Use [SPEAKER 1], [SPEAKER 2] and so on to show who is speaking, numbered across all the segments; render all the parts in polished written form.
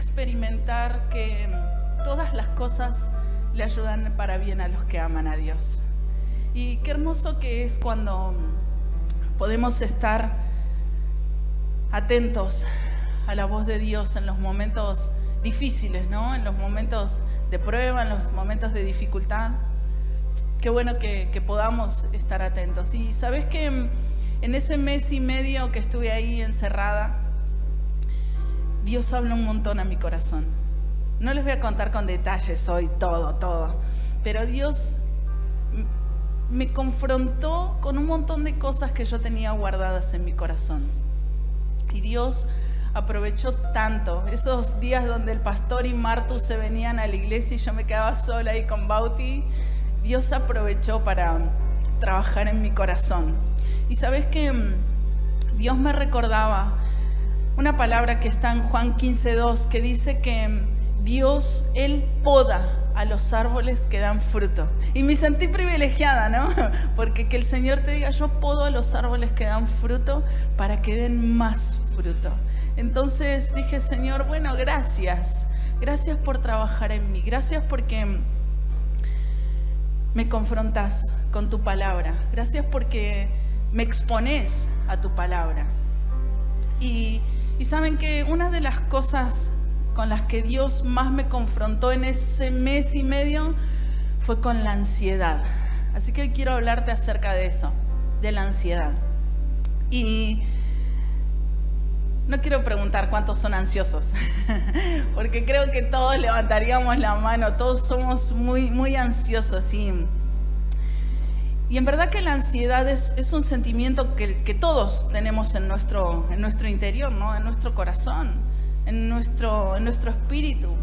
[SPEAKER 1] experimentar que todas las cosas le ayudan para bien a los que aman a Dios. Y qué hermoso que es cuando podemos estar atentos a la voz de Dios en los momentos difíciles, ¿no? En los momentos de prueba, en los momentos de dificultad. Qué bueno que podamos estar atentos. Y sabes que en ese mes y medio que estuve ahí encerrada, Dios habló un montón a mi corazón. No les voy a contar con detalles hoy todo, pero Dios me confrontó con un montón de cosas que yo tenía guardadas en mi corazón. Y Dios aprovechó tanto esos días donde el pastor y Martu se venían a la iglesia y yo me quedaba sola ahí con Bauti. Dios aprovechó para trabajar en mi corazón. Y sabes que Dios me recordaba una palabra que está en Juan 15:2, que dice que Dios, Él poda a los árboles que dan fruto. Y me sentí privilegiada, ¿no? Porque que el Señor te diga, yo podo a los árboles que dan fruto para que den más fruto. Entonces dije, Señor, bueno, gracias. Gracias por trabajar en mí. Gracias porque me confrontas con tu palabra. Gracias porque me expones a tu palabra. Y saben que una de las cosas con las que Dios más me confrontó en ese mes y medio fue con la ansiedad. Así que hoy quiero hablarte acerca de eso, de la ansiedad. Y no quiero preguntar cuántos son ansiosos, porque creo que todos levantaríamos la mano, todos somos muy ansiosos. Y en verdad que la ansiedad es un sentimiento que todos tenemos en nuestro interior, ¿no? En nuestro corazón, en nuestro espíritu.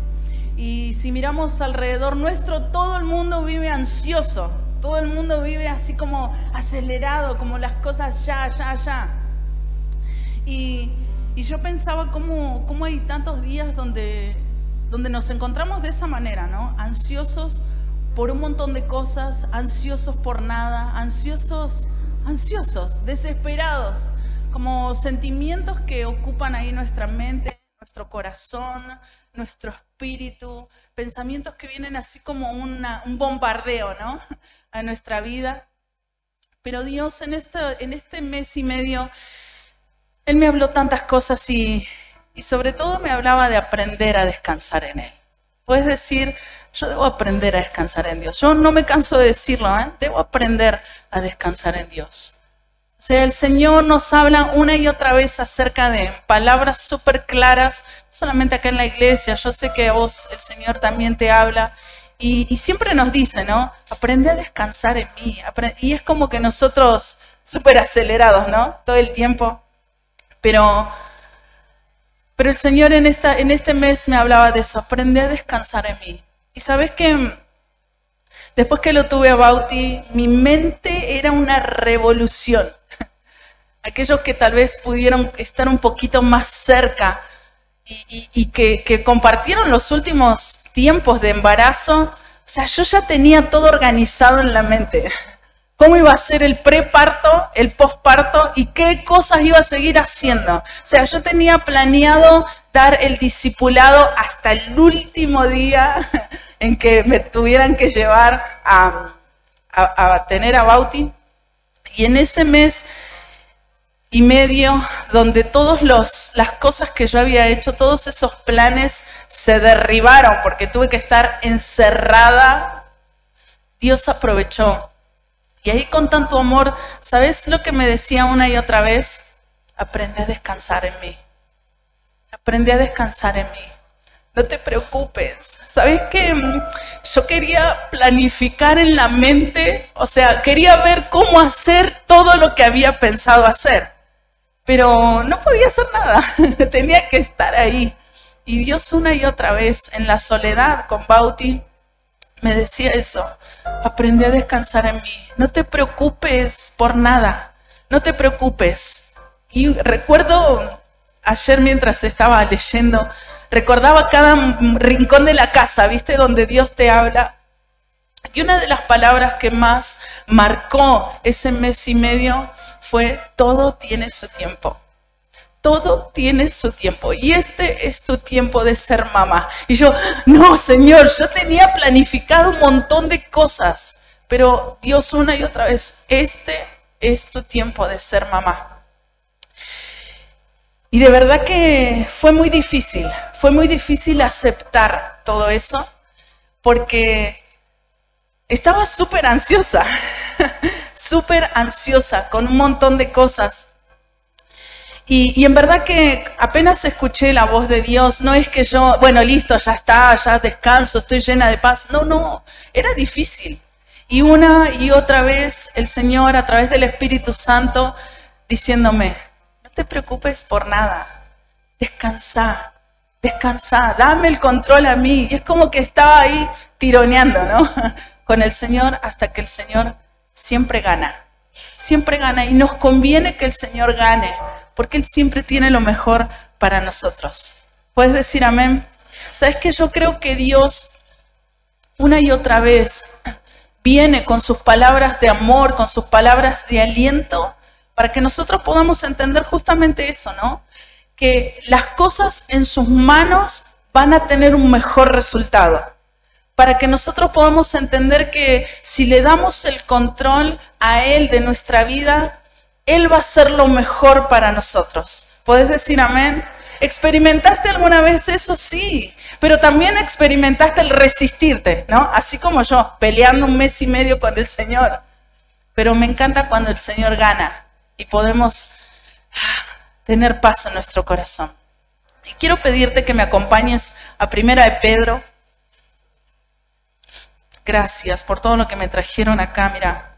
[SPEAKER 1] Y si miramos alrededor nuestro, todo el mundo vive ansioso, todo el mundo vive así como acelerado, como las cosas ya. Y yo pensaba cómo hay tantos días donde nos encontramos de esa manera, ¿no? Ansiosos por un montón de cosas, ansiosos por nada, ansiosos, desesperados, como sentimientos que ocupan ahí nuestra mente, nuestro corazón, nuestro espíritu, pensamientos que vienen así como un bombardeo, ¿no? A nuestra vida. Pero Dios en este mes y medio, Él me habló tantas cosas y sobre todo me hablaba de aprender a descansar en Él. Puedes decir, yo debo aprender a descansar en Dios. Yo no me canso de decirlo, debo aprender a descansar en Dios. O sea, el Señor nos habla una y otra vez acerca de palabras súper claras, no solamente acá en la iglesia. Yo sé que a vos el Señor también te habla y siempre nos dice, ¿no? Aprende a descansar en mí. Y es como que nosotros súper acelerados, ¿no? Todo el tiempo. Pero el Señor en este mes me hablaba de eso, aprende a descansar en mí. Y sabes que después que lo tuve a Bauti, mi mente era una revolución. Aquellos que tal vez pudieron estar un poquito más cerca y que compartieron los últimos tiempos de embarazo, o sea, yo ya tenía todo organizado en la mente. Cómo iba a ser el preparto, el posparto y qué cosas iba a seguir haciendo. O sea, yo tenía planeado dar el discipulado hasta el último día en que me tuvieran que llevar a tener a Bauti. Y en ese mes y medio, donde todas las cosas que yo había hecho, todos esos planes se derribaron porque tuve que estar encerrada, Dios aprovechó. Y ahí con tanto amor, ¿sabes lo que me decía una y otra vez? Aprende a descansar en mí. Aprende a descansar en mí. No te preocupes. ¿Sabes qué? Yo quería planificar en la mente, o sea, quería ver cómo hacer todo lo que había pensado hacer. Pero no podía hacer nada. Tenía que estar ahí. Y Dios una y otra vez, en la soledad con Bauti, me decía eso. Aprende a descansar en mí. No te preocupes por nada. No te preocupes. Y recuerdo ayer mientras estaba leyendo, recordaba cada rincón de la casa, ¿viste? Donde Dios te habla. Y una de las palabras que más marcó ese mes y medio fue: todo tiene su tiempo. todo tiene su tiempo y este es tu tiempo de ser mamá. Y yo, no, Señor, yo tenía planificado un montón de cosas, pero Dios una y otra vez, este es tu tiempo de ser mamá. Y de verdad que fue muy difícil aceptar todo eso, porque estaba súper ansiosa con un montón de cosas. Y en verdad que apenas escuché la voz de Dios, no es que yo, bueno, listo, ya está, ya descanso, estoy llena de paz. No, era difícil. Y una y otra vez el Señor a través del Espíritu Santo diciéndome, no te preocupes por nada, descansa, dame el control a mí. Y es como que estaba ahí tironeando, ¿no? Con el Señor hasta que el Señor siempre gana y nos conviene que el Señor gane, porque Él siempre tiene lo mejor para nosotros. ¿Puedes decir amén? ¿Sabes qué? Yo creo que Dios una y otra vez viene con sus palabras de amor, con sus palabras de aliento, para que nosotros podamos entender justamente eso, ¿no? Que las cosas en sus manos van a tener un mejor resultado. Para que nosotros podamos entender que si le damos el control a Él de nuestra vida, Él va a hacer lo mejor para nosotros. ¿Puedes decir amén? ¿Experimentaste alguna vez eso? Sí, pero también experimentaste el resistirte, ¿no? Así como yo, peleando 1 mes y medio con el Señor. Pero me encanta cuando el Señor gana y podemos tener paz en nuestro corazón. Y quiero pedirte que me acompañes a 1 de Pedro. Gracias por todo lo que me trajeron acá, mira.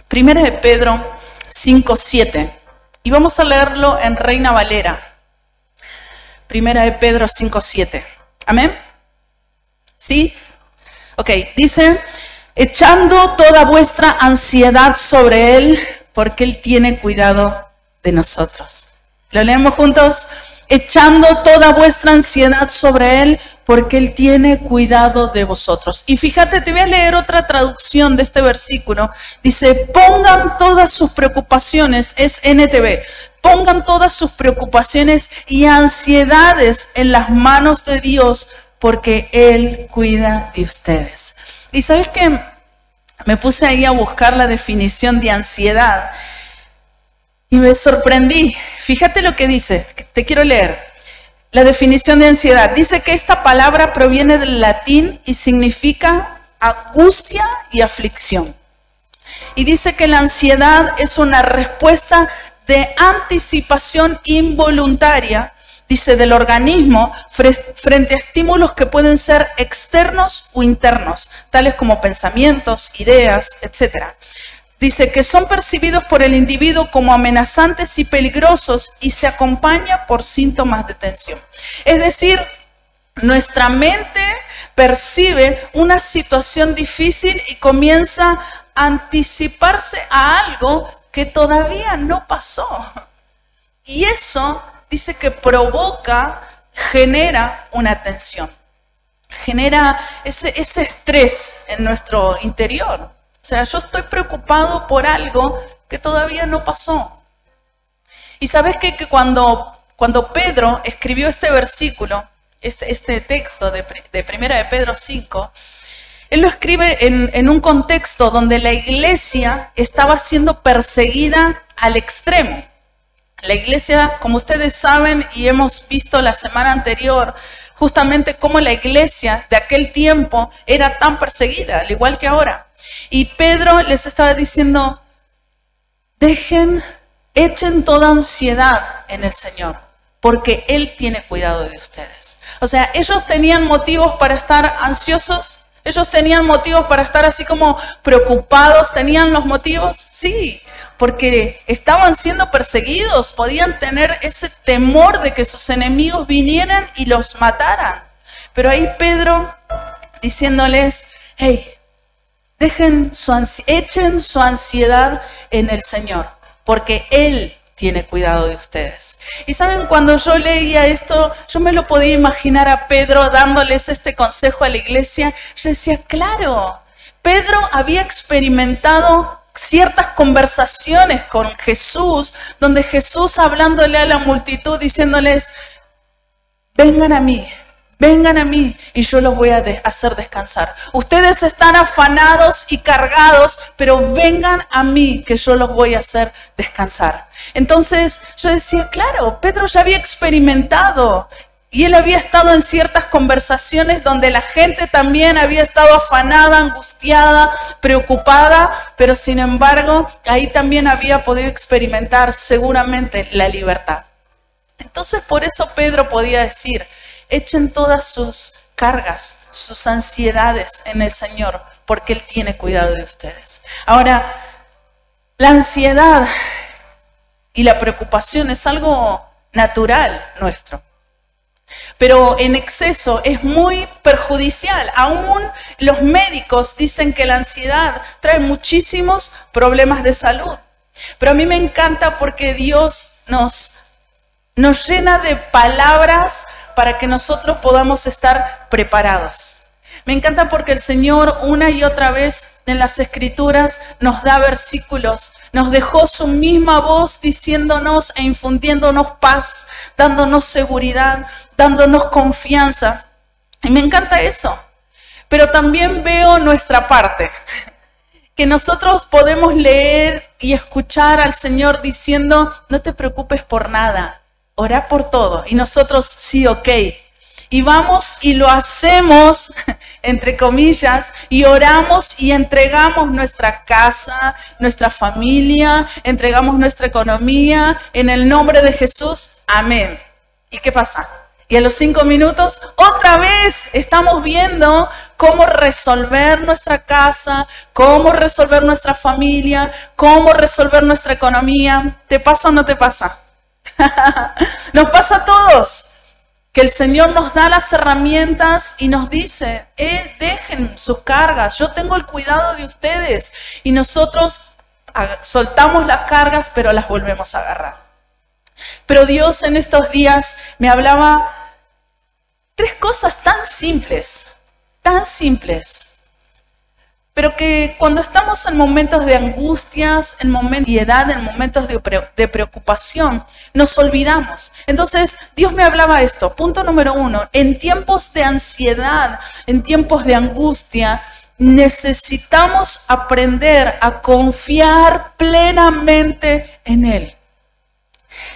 [SPEAKER 1] 1 de Pedro 5:7. Y vamos a leerlo en Reina Valera. 1 de Pedro 5:7. ¿Amén? ¿Sí? Ok, dice, echando toda vuestra ansiedad sobre Él, porque Él tiene cuidado de nosotros. ¿Lo leemos juntos? Echando toda vuestra ansiedad sobre Él, porque Él tiene cuidado de vosotros. Y fíjate, te voy a leer otra traducción de este versículo. Dice, pongan todas sus preocupaciones, es NTV, pongan todas sus preocupaciones y ansiedades en las manos de Dios, porque Él cuida de ustedes. Y ¿sabes qué? Me puse ahí a buscar la definición de ansiedad y me sorprendí. Fíjate lo que dice, te quiero leer. La definición de ansiedad. Dice que esta palabra proviene del latín y significa angustia y aflicción. Y dice que la ansiedad es una respuesta de anticipación involuntaria, dice, del organismo frente a estímulos que pueden ser externos o internos, tales como pensamientos, ideas, etc. Dice que son percibidos por el individuo como amenazantes y peligrosos y se acompaña por síntomas de tensión. Es decir, nuestra mente percibe una situación difícil y comienza a anticiparse a algo que todavía no pasó. Y eso dice que genera una tensión, genera ese estrés en nuestro interior. O sea, yo estoy preocupado por algo que todavía no pasó. Y sabes qué? Que cuando Pedro escribió este versículo, este texto de 1 de Pedro 5, él lo escribe en un contexto donde la iglesia estaba siendo perseguida al extremo. La iglesia, como ustedes saben y hemos visto la semana anterior, justamente cómo la iglesia de aquel tiempo era tan perseguida, al igual que ahora. Y Pedro les estaba diciendo, echen toda ansiedad en el Señor, porque Él tiene cuidado de ustedes. O sea, ellos tenían motivos para estar ansiosos, ellos tenían motivos para estar así como preocupados, ¿tenían los motivos? Sí, porque estaban siendo perseguidos, podían tener ese temor de que sus enemigos vinieran y los mataran. Pero ahí Pedro diciéndoles, hey, echen su ansiedad en el Señor, porque Él tiene cuidado de ustedes. Y saben, cuando yo leía esto, yo me lo podía imaginar a Pedro dándoles este consejo a la iglesia. Yo decía, claro, Pedro había experimentado ciertas conversaciones con Jesús, donde Jesús hablándole a la multitud, diciéndoles, vengan a mí y yo los voy a hacer descansar. Ustedes están afanados y cargados, pero vengan a mí que yo los voy a hacer descansar. Entonces yo decía, claro, Pedro ya había experimentado y él había estado en ciertas conversaciones donde la gente también había estado afanada, angustiada, preocupada, pero sin embargo ahí también había podido experimentar seguramente la libertad. Entonces por eso Pedro podía decir, echen todas sus cargas, sus ansiedades en el Señor, porque Él tiene cuidado de ustedes. Ahora, la ansiedad y la preocupación es algo natural nuestro, pero en exceso es muy perjudicial. Aún los médicos dicen que la ansiedad trae muchísimos problemas de salud. Pero a mí me encanta porque Dios nos llena de palabras para que nosotros podamos estar preparados. Me encanta porque el Señor una y otra vez en las Escrituras nos da versículos, nos dejó su misma voz diciéndonos e infundiéndonos paz, dándonos seguridad, dándonos confianza. Y me encanta eso. Pero también veo nuestra parte, que nosotros podemos leer y escuchar al Señor diciendo, no te preocupes por nada. Orá por todo. Y nosotros, sí, ok. Y vamos y lo hacemos, entre comillas, y oramos y entregamos nuestra casa, nuestra familia, entregamos nuestra economía en el nombre de Jesús. Amén. ¿Y qué pasa? Y a los 5 minutos, otra vez estamos viendo cómo resolver nuestra casa, cómo resolver nuestra familia, cómo resolver nuestra economía. ¿Te pasa o no te pasa? Nos pasa a todos, que el Señor nos da las herramientas y nos dice, dejen sus cargas, yo tengo el cuidado de ustedes. Y nosotros soltamos las cargas, pero las volvemos a agarrar. Pero Dios en estos días me hablaba 3 cosas tan simples, pero que cuando estamos en momentos de angustias, en momentos de ansiedad, en momentos de preocupación, nos olvidamos. Entonces, Dios me hablaba esto. Punto número 1, en tiempos de ansiedad, en tiempos de angustia, necesitamos aprender a confiar plenamente en Él.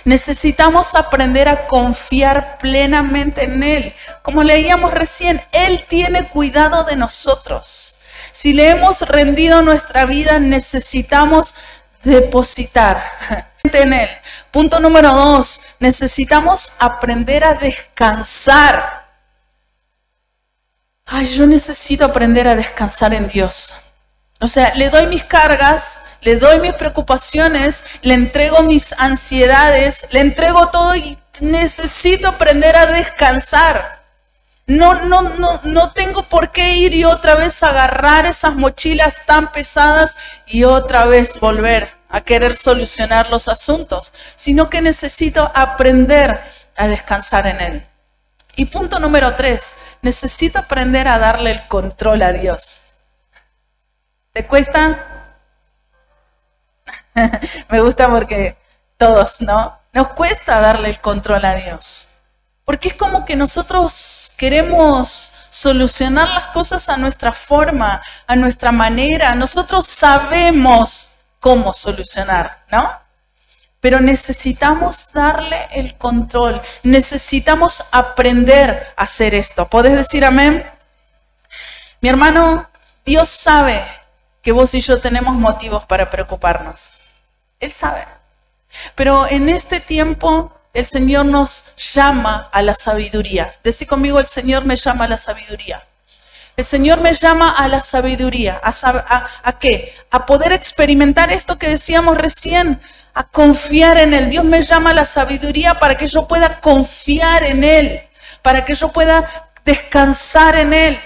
[SPEAKER 1] Necesitamos aprender a confiar plenamente en Él. Como leíamos recién, Él tiene cuidado de nosotros. Si le hemos rendido nuestra vida, necesitamos depositar en Él. Punto número 2, necesitamos aprender a descansar. Ay, yo necesito aprender a descansar en Dios. O sea, le doy mis cargas, le doy mis preocupaciones, le entrego mis ansiedades, le entrego todo y necesito aprender a descansar. No tengo por qué ir y otra vez agarrar esas mochilas tan pesadas y otra vez volver a querer solucionar los asuntos, sino que necesito aprender a descansar en Él. Y punto número 3, necesito aprender a darle el control a Dios. ¿Te cuesta? Me gusta porque todos, ¿no? Nos cuesta darle el control a Dios. Porque es como que nosotros queremos solucionar las cosas a nuestra forma, a nuestra manera. Nosotros sabemos cómo solucionar, ¿no? Pero necesitamos darle el control. Necesitamos aprender a hacer esto. ¿Podés decir amén? Mi hermano, Dios sabe que vos y yo tenemos motivos para preocuparnos. Él sabe. Pero en este tiempo el Señor nos llama a la sabiduría. Decí conmigo, el Señor me llama a la sabiduría. El Señor me llama a la sabiduría. ¿A qué? A poder experimentar esto que decíamos recién, a confiar en Él. Dios me llama a la sabiduría para que yo pueda confiar en Él, para que yo pueda descansar en Él,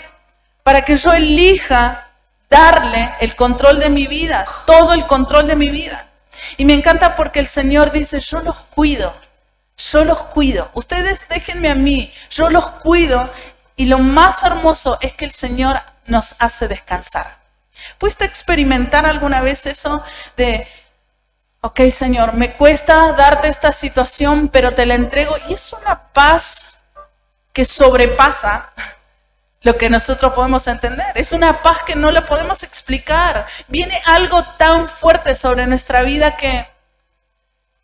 [SPEAKER 1] para que yo elija darle el control de mi vida, todo el control de mi vida. Y me encanta porque el Señor dice, yo los cuido. Ustedes déjenme a mí, yo los cuido. Y lo más hermoso es que el Señor nos hace descansar. ¿Pudiste experimentar alguna vez eso de, ok, Señor, me cuesta darte esta situación, pero te la entrego? Y es una paz que sobrepasa lo que nosotros podemos entender. Es una paz que no la podemos explicar. Viene algo tan fuerte sobre nuestra vida que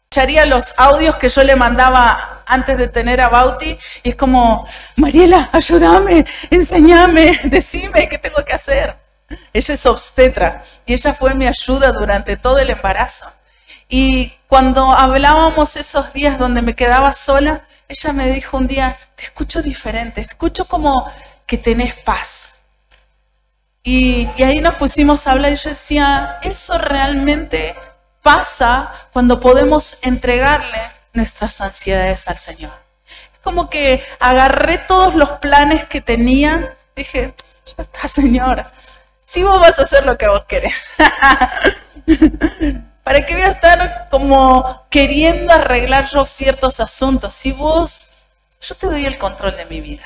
[SPEAKER 1] escucharía los audios que yo le mandaba antes de tener a Bauti y es como, Mariela, ayúdame, enséñame, decime qué tengo que hacer. Ella es obstetra y ella fue mi ayuda durante todo el embarazo. Y cuando hablábamos esos días donde me quedaba sola, ella me dijo un día, te escucho diferente, te escucho como que tenés paz. Y ahí nos pusimos a hablar y yo decía, eso realmente pasa cuando podemos entregarle nuestras ansiedades al Señor. Es como que agarré todos los planes que tenía, dije, ya está, Señor, si vos vas a hacer lo que vos querés. ¿Para qué voy a estar como queriendo arreglar yo ciertos asuntos? Si vos, yo te doy el control de mi vida.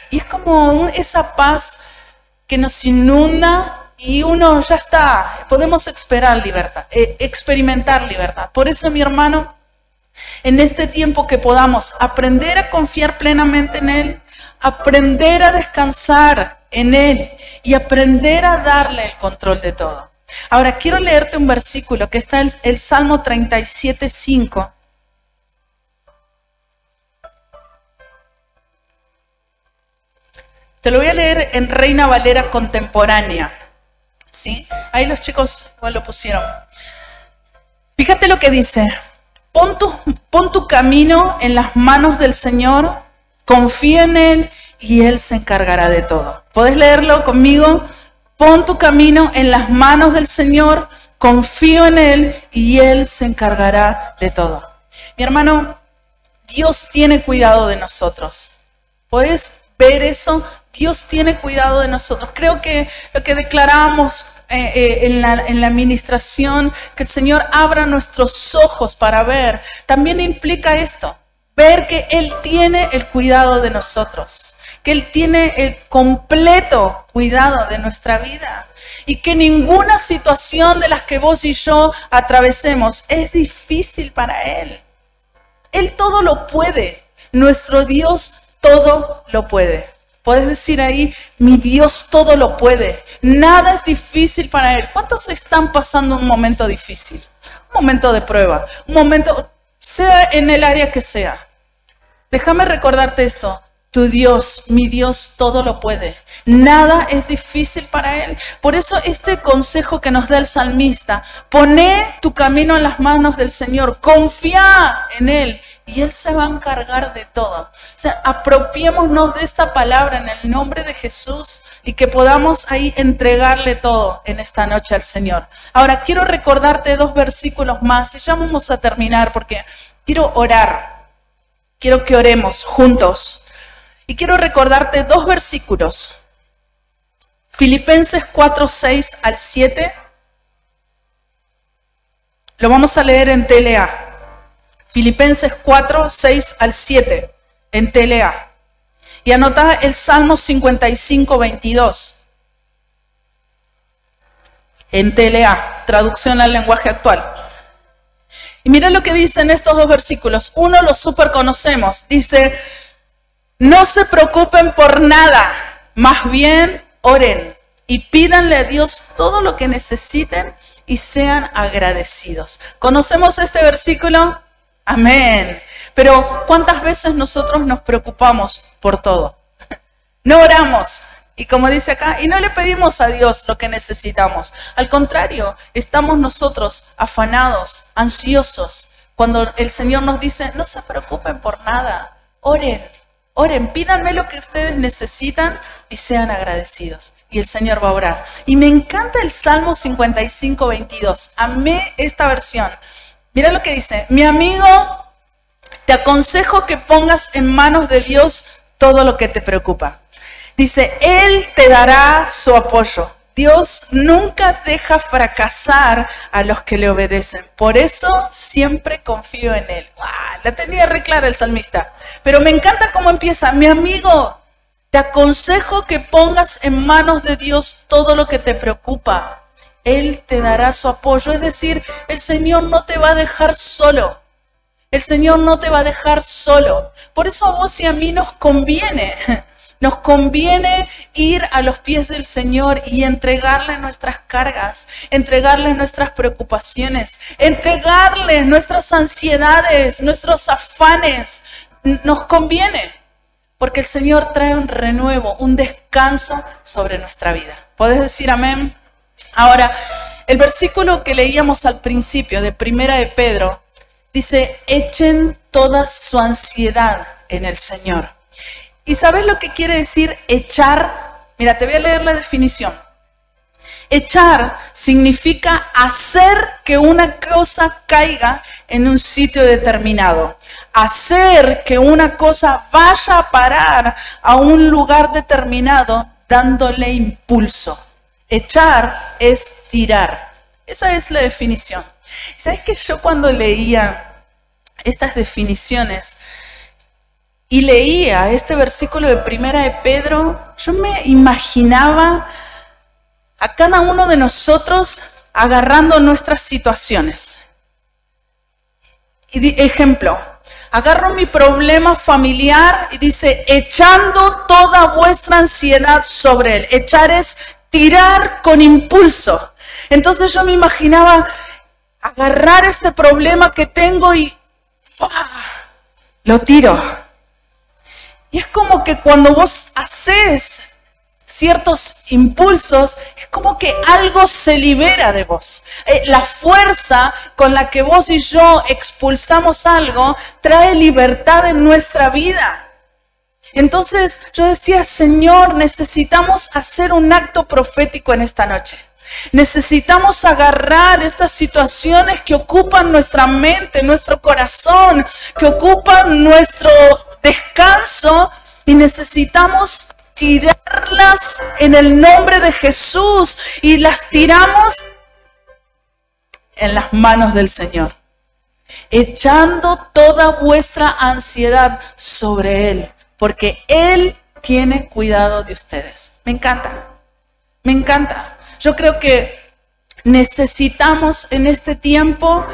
[SPEAKER 1] Y es como esa paz que nos inunda y uno ya está, podemos experimentar libertad. Por eso, mi hermano, en este tiempo que podamos aprender a confiar plenamente en Él, aprender a descansar en Él y aprender a darle el control de todo. Ahora, quiero leerte un versículo que está en el Salmo 37:5. Te lo voy a leer en Reina Valera contemporánea. ¿Sí? Ahí los chicos igual lo pusieron. Fíjate lo que dice. Pon tu camino en las manos del Señor, confía en Él y Él se encargará de todo. ¿Podés leerlo conmigo? Pon tu camino en las manos del Señor, confío en Él y Él se encargará de todo. Mi hermano, Dios tiene cuidado de nosotros. ¿Podés ver eso? Dios tiene cuidado de nosotros. Creo que lo que declarábamos en la administración, que el Señor abra nuestros ojos para ver, también implica esto, ver que Él tiene el cuidado de nosotros, que Él tiene el completo cuidado de nuestra vida y que ninguna situación de las que vos y yo atravesemos es difícil para Él. Él todo lo puede, nuestro Dios todo lo puede. Puedes decir ahí, mi Dios todo lo puede. Nada es difícil para Él. ¿Cuántos están pasando un momento difícil? Un momento de prueba. Un momento, sea en el área que sea. Déjame recordarte esto. Tu Dios, mi Dios todo lo puede. Nada es difícil para Él. Por eso este consejo que nos da el salmista, poné tu camino en las manos del Señor. Confía en Él. Y Él se va a encargar de todo. O sea, apropiémonos de esta palabra en el nombre de Jesús y que podamos ahí entregarle todo en esta noche al Señor. Ahora, quiero recordarte 2 versículos más y ya vamos a terminar porque quiero orar. Quiero que oremos juntos. Y quiero recordarte 2 versículos. Filipenses 4:6 al 7. Lo vamos a leer en TLA. Filipenses 4:6 al 7 en TLA. Y anotá el Salmo 55:22 en TLA, traducción al lenguaje actual. Y mira lo que dicen estos 2 versículos. Uno lo súper conocemos. Dice, no se preocupen por nada, más bien oren y pídanle a Dios todo lo que necesiten y sean agradecidos. ¿Conocemos este versículo? Amén. Pero ¿cuántas veces nosotros nos preocupamos por todo? No oramos. Y como dice acá, y no le pedimos a Dios lo que necesitamos. Al contrario, estamos nosotros afanados, ansiosos. Cuando el Señor nos dice, no se preocupen por nada. Oren, pídanme lo que ustedes necesitan y sean agradecidos. Y el Señor va a orar. Y me encanta el Salmo 55:22. Amé esta versión. Mira lo que dice, mi amigo, te aconsejo que pongas en manos de Dios todo lo que te preocupa. Dice, Él te dará su apoyo. Dios nunca deja fracasar a los que le obedecen. Por eso siempre confío en Él. ¡Wow! La tenía re clara el salmista. Pero me encanta cómo empieza, mi amigo, Te aconsejo que pongas en manos de Dios todo lo que te preocupa. Él te dará su apoyo. Es decir, el Señor no te va a dejar solo. El Señor no te va a dejar solo. Por eso a vos y a mí nos conviene ir a los pies del Señor y entregarle nuestras cargas, entregarle nuestras preocupaciones, entregarle nuestras ansiedades, nuestros afanes. Nos conviene, porque el Señor trae un renuevo, un descanso sobre nuestra vida. ¿Podés decir amén? Ahora, el versículo que leíamos al principio de Primera de Pedro dice, echen toda su ansiedad en el Señor. ¿Y sabes lo que quiere decir echar? Mira, te voy a leer la definición. Echar significa hacer que una cosa caiga en un sitio determinado. Hacer que una cosa vaya a parar a un lugar determinado dándole impulso. Echar es tirar. Esa es la definición. ¿Sabes que yo cuando leía estas definiciones y leía este versículo de Primera de Pedro, yo me imaginaba a cada uno de nosotros agarrando nuestras situaciones? Ejemplo, agarro mi problema familiar y dice, echando toda vuestra ansiedad sobre él. Echar es tirar con impulso. Entonces yo me imaginaba agarrar este problema que tengo y lo tiro. Y es como que cuando vos haces ciertos impulsos, es como que algo se libera de vos. La fuerza con la que vos y yo expulsamos algo trae libertad en nuestra vida. Entonces yo decía, Señor, necesitamos hacer un acto profético en esta noche. Necesitamos agarrar estas situaciones que ocupan nuestra mente, nuestro corazón, que ocupan nuestro descanso, y necesitamos tirarlas en el nombre de Jesús, y las tiramos en las manos del Señor, echando toda vuestra ansiedad sobre Él, porque Él tiene cuidado de ustedes. Me encanta, me encanta. Yo creo que necesitamos en este tiempo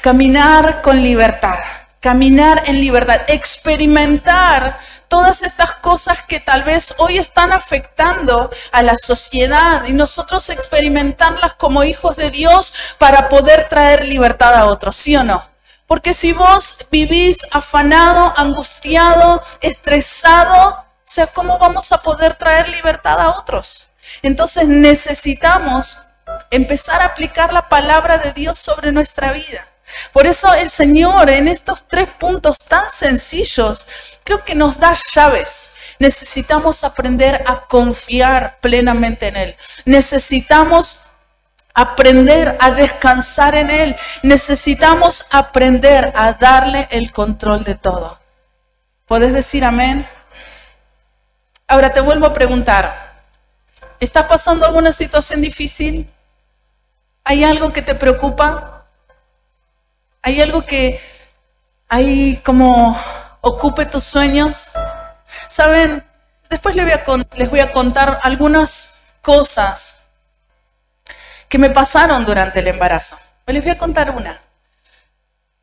[SPEAKER 1] caminar con libertad, caminar en libertad, experimentar todas estas cosas que tal vez hoy están afectando a la sociedad, y nosotros experimentarlas como hijos de Dios para poder traer libertad a otros, ¿sí o no? Porque si vos vivís afanado, angustiado, estresado, o sea, ¿cómo vamos a poder traer libertad a otros? Entonces necesitamos empezar a aplicar la palabra de Dios sobre nuestra vida. Por eso el Señor en estos 3 puntos tan sencillos creo que nos da llaves. Necesitamos aprender a confiar plenamente en Él. Necesitamos aprender a descansar en Él. Necesitamos aprender a darle el control de todo. ¿Podés decir amén? Ahora te vuelvo a preguntar. ¿Estás pasando alguna situación difícil? ¿Hay algo que te preocupa? ¿Hay algo que ahí como ocupe tus sueños? ¿Saben? Después les voy a contar algunas cosas que me pasaron durante el embarazo. Les voy a contar una.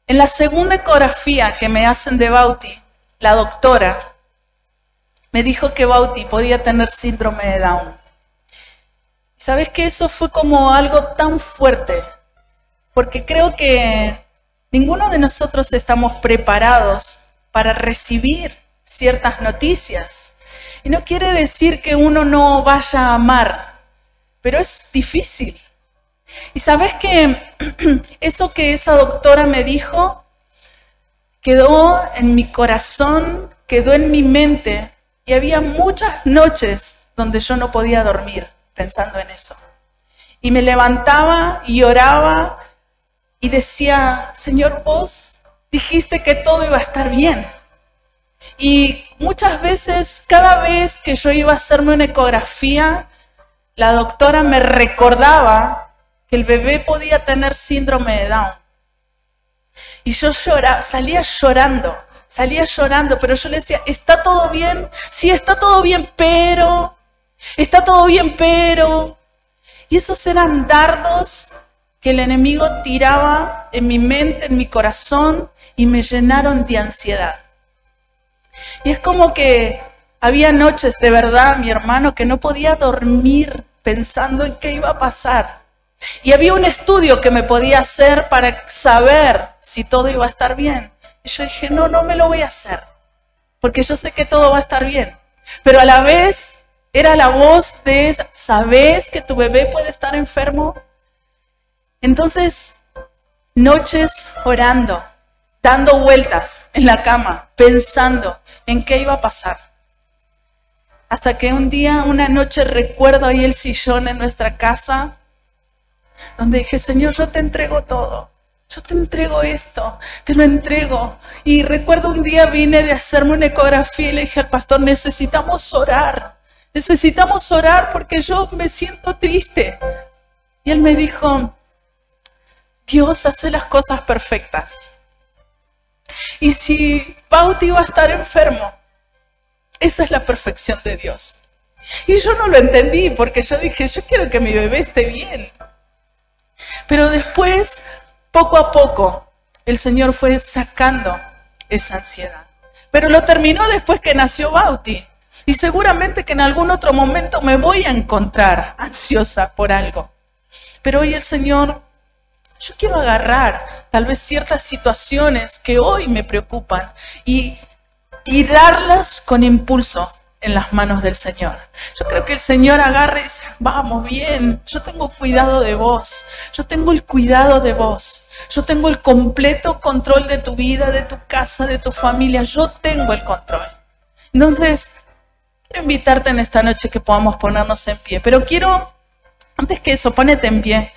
[SPEAKER 1] En la segunda ecografía que me hacen de Bauti, la doctora me dijo que Bauti podía tener síndrome de Down. ¿Sabes qué? Eso fue como algo tan fuerte, porque creo que ninguno de nosotros estamos preparados para recibir ciertas noticias. Y no quiere decir que uno no vaya a amar, pero es difícil. Y ¿sabes qué? Eso que esa doctora me dijo quedó en mi corazón, quedó en mi mente, y había muchas noches donde yo no podía dormir pensando en eso. Y me levantaba y oraba y decía, Señor, vos dijiste que todo iba a estar bien. Y muchas veces, cada vez que yo iba a hacerme una ecografía, la doctora me recordaba que el bebé podía tener síndrome de Down. Y yo salía llorando Salía llorando, pero yo le decía, ¿está todo bien? Sí, está todo bien, pero... Está todo bien, pero... Y esos eran dardos que el enemigo tiraba en mi mente, en mi corazón, y me llenaron de ansiedad. Y es como que había noches, de verdad, mi hermano, que no podía dormir pensando en qué iba a pasar. Y había un estudio que me podía hacer para saber si todo iba a estar bien. Y yo dije, no me lo voy a hacer, porque yo sé que todo va a estar bien. Pero a la vez era la voz de esa, ¿sabes que tu bebé puede estar enfermo? Entonces, noches orando, dando vueltas en la cama, pensando en qué iba a pasar. Hasta que un día, una noche, recuerdo ahí el sillón en nuestra casa, donde dije, Señor, yo te entrego todo. Yo te entrego esto, te lo entrego. Y recuerdo un día vine de hacerme una ecografía y le dije al pastor, necesitamos orar porque yo me siento triste. Y él me dijo, Dios hace las cosas perfectas. Y si Bauti iba a estar enfermo, esa es la perfección de Dios. Y yo no lo entendí porque yo dije, yo quiero que mi bebé esté bien. Pero después, poco a poco, el Señor fue sacando esa ansiedad. Pero lo terminó después que nació Bauti. Y seguramente que en algún otro momento me voy a encontrar ansiosa por algo. Pero hoy el Señor, yo quiero agarrar tal vez ciertas situaciones que hoy me preocupan y tirarlas con impulso en las manos del Señor. Yo creo que el Señor agarra y dice, vamos bien, yo tengo cuidado de vos, yo tengo el cuidado de vos, yo tengo el completo control de tu vida, de tu casa, de tu familia, yo tengo el control. Entonces, quiero invitarte en esta noche que podamos ponernos en pie, pero quiero, antes que eso, ponete en pie,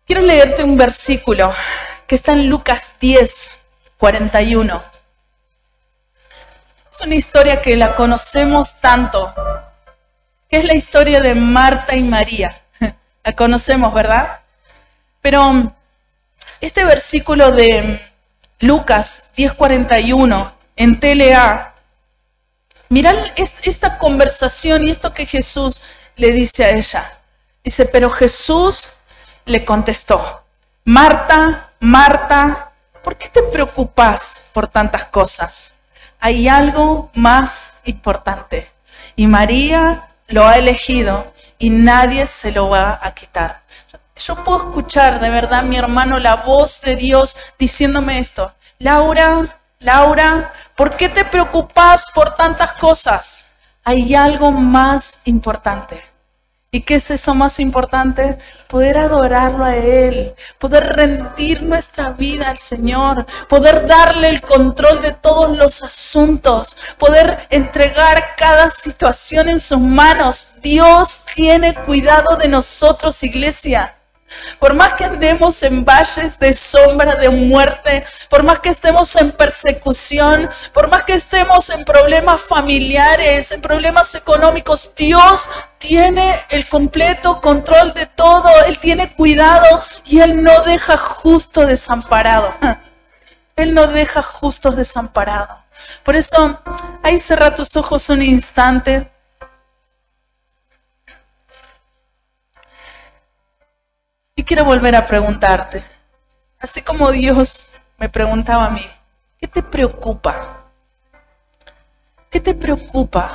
[SPEAKER 1] quiero leerte un versículo que está en Lucas 10, 41. Es una historia que la conocemos tanto, que es la historia de Marta y María. La conocemos, ¿verdad? Pero este versículo de Lucas 10:41 en TLA, mirad esta conversación y esto que Jesús le dice a ella. Dice, pero Jesús le contestó, Marta, Marta, ¿por qué te preocupas por tantas cosas? Hay algo más importante y María lo ha elegido y nadie se lo va a quitar. Yo puedo escuchar de verdad, mi hermano, la voz de Dios diciéndome esto. Laura, Laura, ¿por qué te preocupas por tantas cosas? Hay algo más importante. ¿Y qué es eso más importante? Poder adorarlo a Él, poder rendir nuestra vida al Señor, poder darle el control de todos los asuntos, poder entregar cada situación en sus manos. Dios tiene cuidado de nosotros, iglesia. Por más que andemos en valles de sombra de muerte, por más que estemos en persecución, por más que estemos en problemas familiares, en problemas económicos, Dios tiene el completo control de todo. Él tiene cuidado y Él no deja justo desamparado. Él no deja justos desamparados. Por eso, ahí cerra tus ojos un instante. Y quiero volver a preguntarte, así como Dios me preguntaba a mí, ¿qué te preocupa? ¿Qué te preocupa?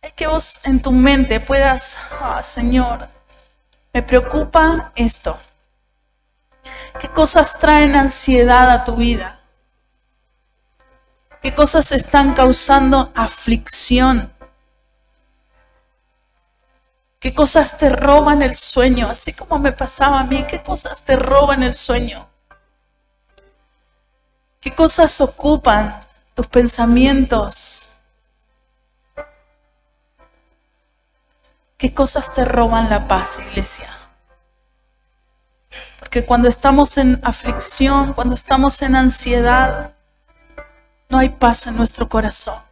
[SPEAKER 1] Es que vos en tu mente puedas, Señor, me preocupa esto. ¿Qué cosas traen ansiedad a tu vida? ¿Qué cosas están causando aflicción? ¿Qué cosas te roban el sueño? Así como me pasaba a mí, ¿qué cosas te roban el sueño? ¿Qué cosas ocupan tus pensamientos? ¿Qué cosas te roban la paz, iglesia? Porque cuando estamos en aflicción, cuando estamos en ansiedad, no hay paz en nuestro corazón.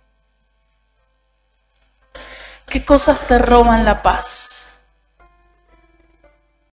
[SPEAKER 1] ¿Qué cosas te roban la paz?